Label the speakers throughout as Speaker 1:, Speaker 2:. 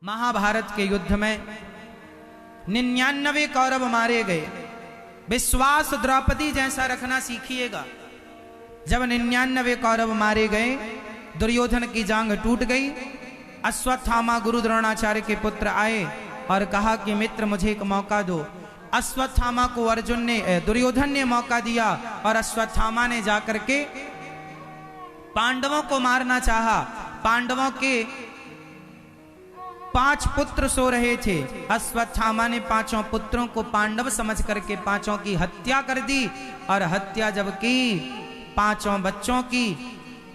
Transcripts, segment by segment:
Speaker 1: महाभारत के युद्ध में 99 कौरव मारे गए। विश्वास द्रौपदी जैसा रखना सीखिएगा। जब 99 कौरव मारे गए, दुर्योधन की जांघ टूट गई। अश्वत्थामा गुरु द्रोणाचार्य के पुत्र आए और कहा कि मित्र मुझे एक मौका दो। अश्वत्थामा को दुर्योधन ने मौका दिया और अश्वत्थामा ने जाकर के पांडवों को मारना चाहा। पांडवों के 5 पुत्र सो रहे थे। अश्वत्थामा ने 5 पुत्रों को पांडव समझ करके 5 की हत्या कर दी। और हत्या जब की 5 बच्चों की,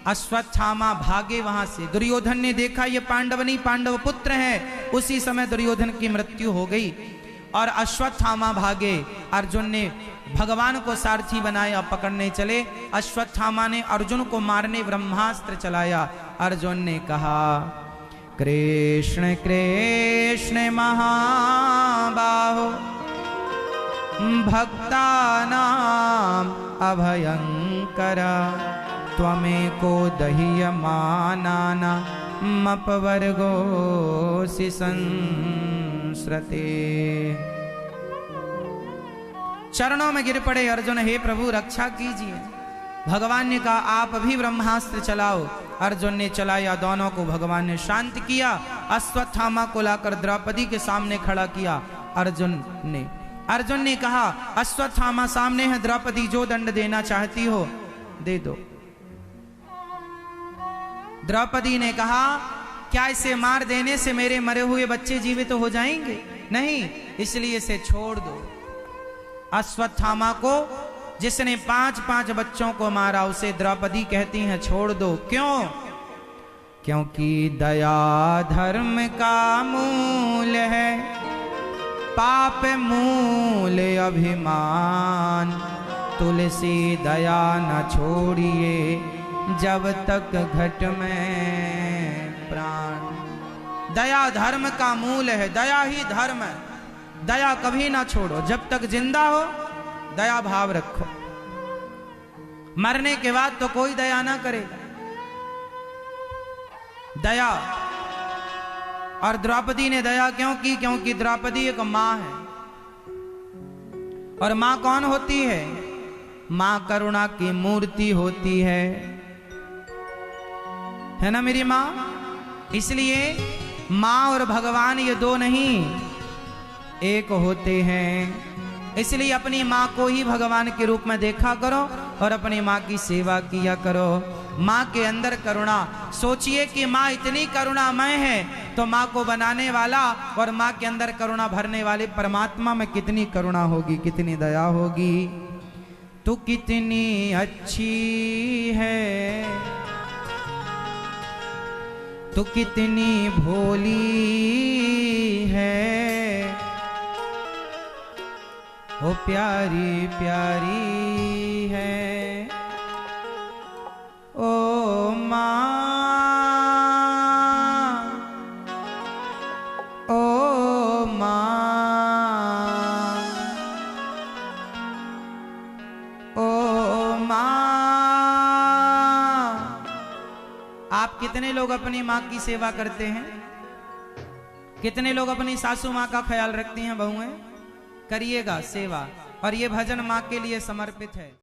Speaker 1: अश्वत्थामा भागे वहां से। दुर्योधन ने देखा ये पांडव नहीं, पांडव पुत्र हैं। उसी समय दुर्योधन की मृत्यु हो गई और अश्वत्थामा भागे। अर्जुन ने भगवान को सारथी बनाया, पकड़ने चले। अश्वत्थामा ने अर्जुन को मारने ब्रह्मास्त्र चलाया। अर्जुन ने कहा कृष्ण कृष्ण महाबाहो भक्तानां अभयंकरा त्वमेको दह्यमानानां मपवर्गोऽसि संस्रते। चरणों में गिर पड़े अर्जुन, हे प्रभु रक्षा कीजिए। भगवान ने कहा आप भी ब्रह्मास्त्र चलाओ। अर्जुन ने चलाया, दोनों को भगवान ने शांत किया। अश्वत्थामा को लाकर द्रौपदी के सामने खड़ा किया। अर्जुन ने कहा अश्वत्थामा सामने है, द्रौपदी जो दंड देना चाहती हो दे दो। द्रौपदी ने कहा क्या इसे मार देने से मेरे मरे हुए बच्चे जीवित हो जाएंगे? नहीं, इसलिए इसे छोड़ दो। अश्वत्थामा को जिसने 5 बच्चों को मारा उसे द्रौपदी कहती हैं छोड़ दो। क्यों? क्योंकि दया धर्म का मूल है, पाप मूल अभिमान। तुलसी दया न छोड़िए जब तक घट में प्राण। दया धर्म का मूल है, दया ही धर्म है। दया कभी ना छोड़ो, जब तक जिंदा हो दया भाव रखो। मरने के बाद तो कोई दया ना करेगा। दया। और द्रौपदी ने दया क्यों की? क्योंकि द्रौपदी एक मां है। और मां कौन होती है? मां करुणा की मूर्ति होती है ना मेरी मां? इसलिए मां और भगवान ये दो नहीं, एक होते हैं। इसलिए अपनी माँ को ही भगवान के रूप में देखा करो और अपनी माँ की सेवा किया करो। माँ के अंदर करुणा। सोचिए कि माँ इतनी करुणामय है तो माँ को बनाने वाला और माँ के अंदर करुणा भरने वाले परमात्मा में कितनी करुणा होगी, कितनी दया होगी। तू कितनी अच्छी है, तू कितनी भोली है, ओ प्यारी प्यारी है ओ माँ, ओ माँ, ओ माँ। आप कितने लोग अपनी माँ की सेवा करते हैं? कितने लोग अपनी सासू माँ का ख्याल रखती हैं? बहुएं करिएगा सेवा। और ये भजन माँ के लिए समर्पित है।